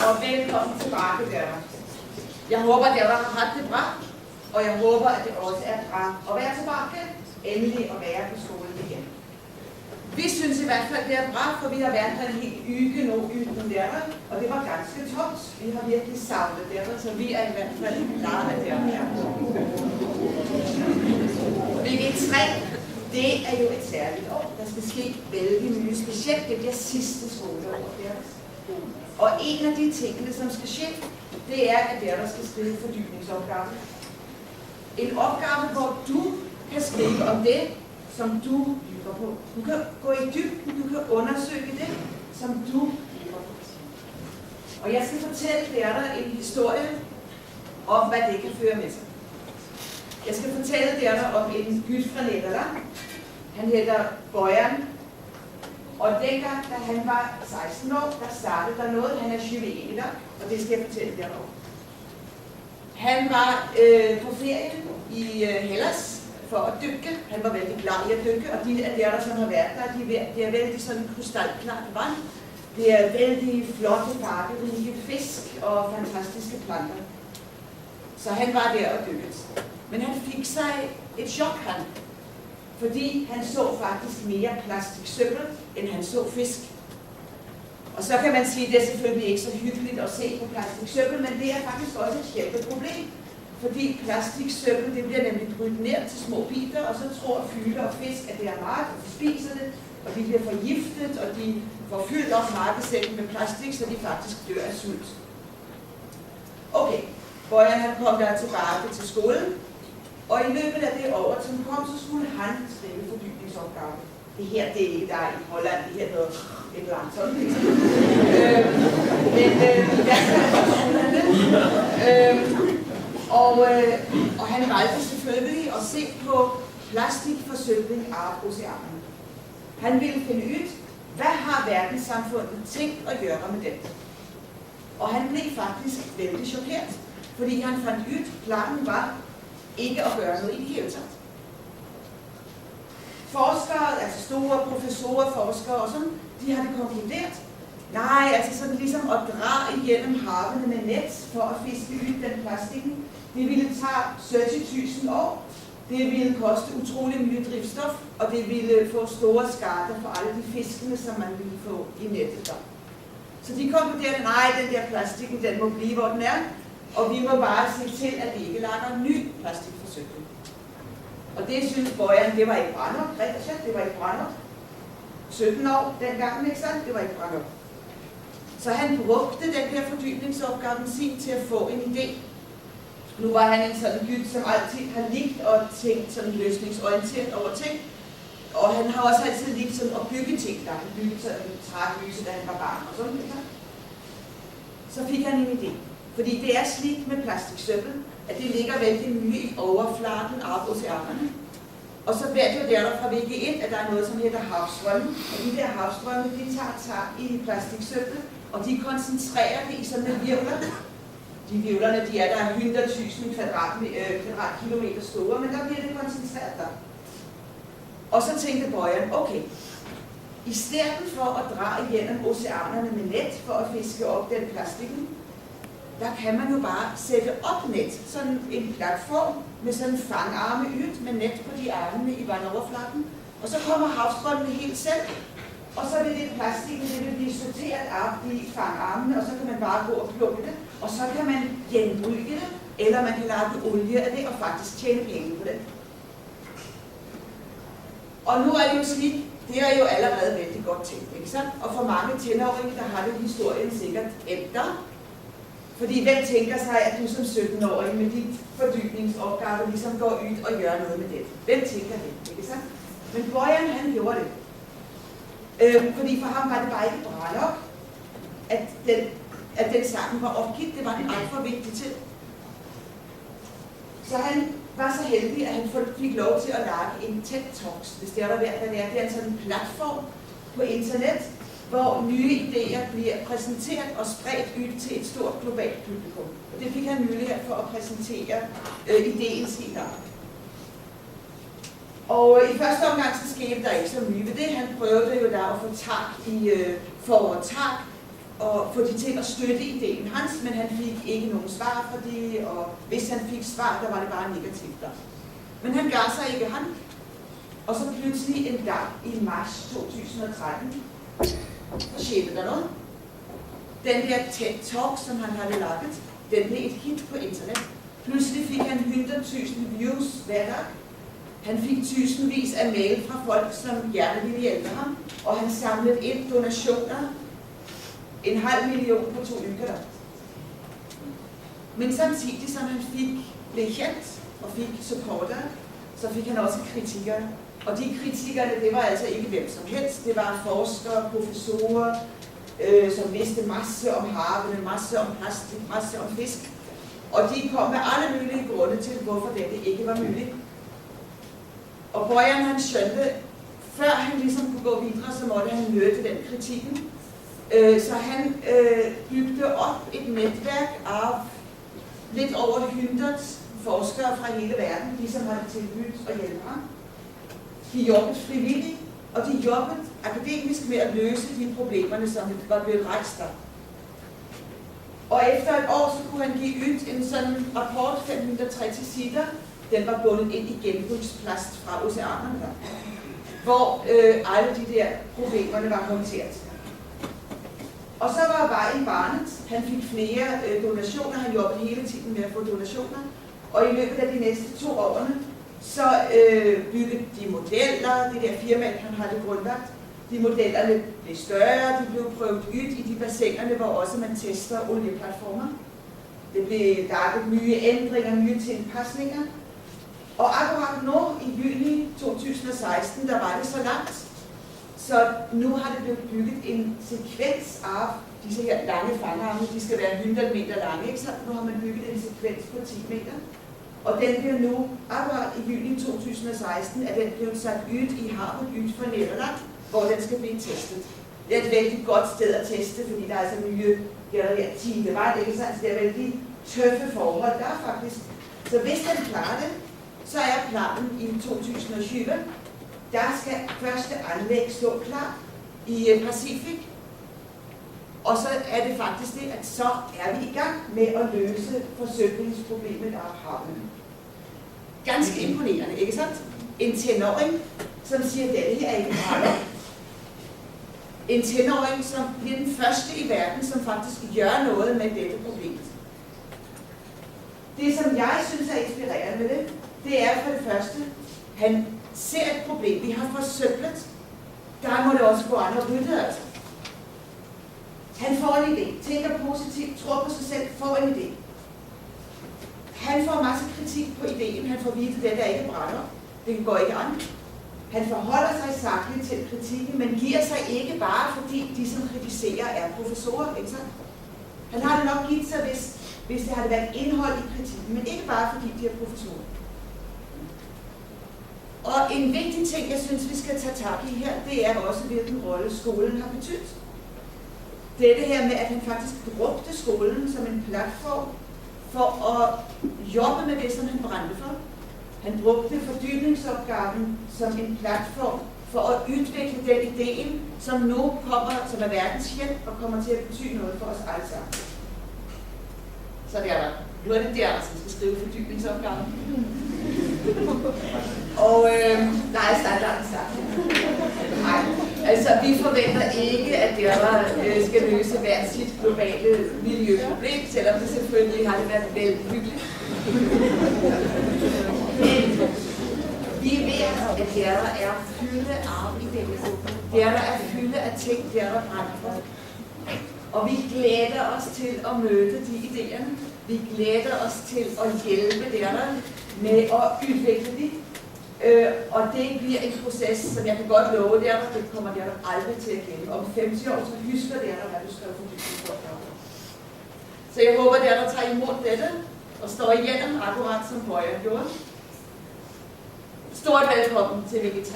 og velkommen tilbage der. Jeg håber, at jeg har haft det bra, og jeg håber, at det også er bra at være tilbage, endelig at være på skolen igen. Vi synes i hvert fald, det er bra, for vi har været her en hel uge nu uden der, og det var ganske tomt. Vi har virkelig savnet der, så vi er i hvert fald glade der. VG3, det er jo et særligt år. Der skal ske vældig mye, specielt det bliver sidste skoleår der. Og en af de tingene, som skal ske, det er, at der skal skrive fordybningsopgave. En opgave, hvor du kan skrive om det, som du bygger på. Du kan gå i dybden, du kan undersøge det, som du bygger på. Og jeg skal fortælle jer en historie om, hvad det kan føre med sig. Jeg skal fortælle jer om en gut fra Nederland. Han hedder Bojan. Og dengang, da han var 16 år, der startede der noget. Han er chilener, og det skal jeg fortælle jer om. Han var på ferie i Hellas for at dykke. Han var vældig glad i at dykke, og de af der, som har været der, det er vældig sådan krystalklart vand. Det er vældig flotte, farverige fisk og fantastiske planter. Så han var der og dykkede. Men han fik sig et chok, fordi han så faktisk mere plastiksøppel, end han så fisk. Og så kan man sige, at det er selvfølgelig ikke så hyggeligt at se på plastiksøppel, men det er faktisk også et kæmpe problem. Fordi plastiksøppel, det bliver nemlig brudt ned til små biter, og så tror fugle og fisk, at det er mad, og de spiser det, og de bliver forgiftet, og de får fyldt op markedsækken med plastik, så de faktisk dør af sult. Okay, Bojan han kom der tilbage til skolen, og i løbet af det år, som kom, så skulle han skrive fordybningsopgave. Det her, det er ikke der i Holland, det her noget et eller andet sådan. Og han valgte selvfølgelig at se på plastikforsøgning af oceanerne. Han ville finde ud, hvad har verdenssamfundet tænkt at gøre med det? Og han blev faktisk vældig chokeret, fordi han fandt ud, at planen var ikke at gøre noget i det hele taget. Forskere, altså store professorer, forskere og sådan, de har det konkluderet. Nej, altså sådan ligesom at dreje igennem havene med net for at fiske ud den plastikken, det ville tage 70.000 år, det ville koste utrolig mye drivstof, og det ville få store skader for alle de fiskene, som man ville få i nettet der. Så de konkluderede, nej, den der plastikken, den må blive, hvor den er, og vi må bare se til, at vi ikke lager ny plastikforsøgning. Og det synes Bojan, det var ikke bra nok, det var ikke bra nok. 17 år dengang, ikke sandt? Det var ikke bra nok. Så han brugte den her fordybningsopgave sin til at få en idé. Nu var han en sådan gut, som altid har likt og tænkt sådan løsningsorienteret over ting. Og han har også altid likt sådan at bygge ting, der han byggede sådan en træhuse, da han var barn og sådan noget. Så fik han en idé. Fordi det er slik med plastiksøppel, at det ligger vældig mye i overfladen af oceanerne. Og så bliver det jo der fra VG1, at der er noget, som hedder havstrømme. Og de der havstrømme, de tager tag i plastiksøppel, og de koncentrerer det i sådan nogle virvler. De virvlerne, de er der 100.000 kvadratkilometer store, men der bliver det koncentreret der. Og så tænkte Bojan, okay, i stedet for at dreje igennem oceanerne med net for at fiske op den plastikken, der kan man jo bare sætte op net, sådan en platform med sådan en fangarme ud med net på de armene i vandoverfladen. Og så kommer havstrømmene helt selv, og så vil det plastikken, det vil blive sorteret op i fangarmene, og så kan man bare gå og plukke det, og så kan man genbruge det, eller man kan lave olie af det og faktisk tjene penge på det. Og nu er det jo slik, det er jo allerede vældig godt tænkt, ikke sandt? Og for mange tenårige, der har det historien sikkert efter. Fordi hvem tænker sig, at du som 17-årig med dit fordybningsopgave ligesom går ud og gør noget med det? Hvem tænker det, ikke sandt? Men Bojan, han gjorde det. Fordi for ham var det bare ikke bra nok, at den sammen var opgivet. Det var en alt for vigtig til. Så han var så heldig, at han fik lov til at lage en TED-talks, hvis det er der værd, det er en sådan platform på internet, hvor nye idéer bliver præsenteret og spredt ud til et stort globalt publikum. Og det fik han mulighed for at præsentere idéen sin der. Og i første omgang så skete der ikke så mye ved det. Han prøvede jo der at få tag at få de til at støtte ideen hans, men han fik ikke nogen svar for det, og hvis han fik svar, der var det bare negativt der. Men han gav sig ikke, han. Og så pludselig en dag i marts 2013, så skete der noget. Den der TED-talk, som han havde laget, den blev et hit på internet. Pludselig fik han 100.000 views hver dag. Han fik tusindvis af mail fra folk, som gerne ville hjælpe ham, og han samlede ind donationer, 500.000 på 2 uger. Men samtidig som han blev kendt og fik supporter, så fik han også kritikere. Og de kritikerne, det var altså ikke hvem som helst. Det var forskere, professorer, som vidste masse om havene, masse om plastik, masse om fisk. Og de kom med alle mulige grunde til, hvorfor dette ikke var muligt. Og Bojan han skønte, før han ligesom kunne gå videre, så måtte han møde den kritikken. Så han byggede op et netværk af lidt over 100 forskere fra hele verden, de som havde tilbudt at hjælpe ham. De jobbede frivilligt, og de jobbede akademisk med at løse de problemerne, som var blevet rejst der. Og efter et år, så kunne han give ud en sådan rapport, 560 sider. Den var bundet ind i genbrugsplast fra oceanerne, hvor alle de der problemerne var håndteret. Og så var vejen banet. Han fik flere donationer. Han jobbede hele tiden med at få donationer. Og i løbet af de næste 2 år, så byggede de modeller, det der firma, han havde grundlagt. De modellerne blev større, de blev prøvet ud i de bassinerne, hvor også man tester olieplatformer. Det blev lavet nye ændringer, nye tilpasninger. Og akkurat nu, i juni 2016, der var det så langt, så nu har det blevet bygget en sekvens af disse her lange fangarme. De skal være 100 meter lange, ikke sant? Nu har man bygget en sekvens på 10 meter. Og den bliver nu, akkurat i juni 2016, er den blevet sat ud i havet ud for Nederland, hvor den skal blive testet. Det er et vældig godt sted at teste, fordi der er altså nye tidevand, ikke sant? Det er vældig tøffe forhold der faktisk. Så hvis den klarer det, så er planen i 2020, der skal første anlæg stå klar i Pacifik. Og så er det faktisk det, at så er vi i gang med at løse forsøgningsproblemet af havene. Ganske imponerende, ikke sant? En tenåring, som siger, at dette her er ikke brænder. En tenåring, som bliver den første i verden, som faktisk gør noget med dette problem. Det, som jeg synes er inspirerende med det er for det første, han ser et problem. Vi har forsøplet. Der må det også gå an at rydde, altså. Han får en idé, tænker positivt, tror på sig selv, får en idé. Han får masse kritik på ideen, han får vide, at det der ikke brænder. Det går ikke an. Han forholder sig sagligt til kritikken, men giver sig ikke bare, fordi de, som kritiserer, er professorer, ikke sant? Han har det nok givet sig, hvis det havde været indhold i kritikken, men ikke bare fordi de er professorer. Og en vigtig ting, jeg synes, vi skal tage tak i her, det er også, hvilken rolle skolen har betydet. Dette her med, at han faktisk brugte skolen som en platform for at jobbe med det, som han brændte for. Han brugte fordybningsopgaven som en platform for at udvikle den idé, som nu kommer, som er verdenskendt og kommer til at betyde noget for os alle sammen. Så det er der. Nu er det der, som skal skrive fordybningsopgaven. Og nej, standarden sagt. Nej, altså vi forventer ikke, at der skal løse hvert sit globale miljøproblem, selvom det selvfølgelig har det været vældig hyggeligt. Men vi ved, at der er fylde af idéer. Der er fylde af ting, der er brændt for. Og vi glæder os til at møde de idéer. Vi glæder os til at hjælpe der med at udvikle det. Og det bliver en proces, som jeg kan godt love der, det kommer der aldrig til at glemme. Om 50 år, så husker der, hvad du skrev for dybden. Så jeg håber, der tager imod dette og står igennem akkurat som Bojan gjorde. Stort velkommen til VG3.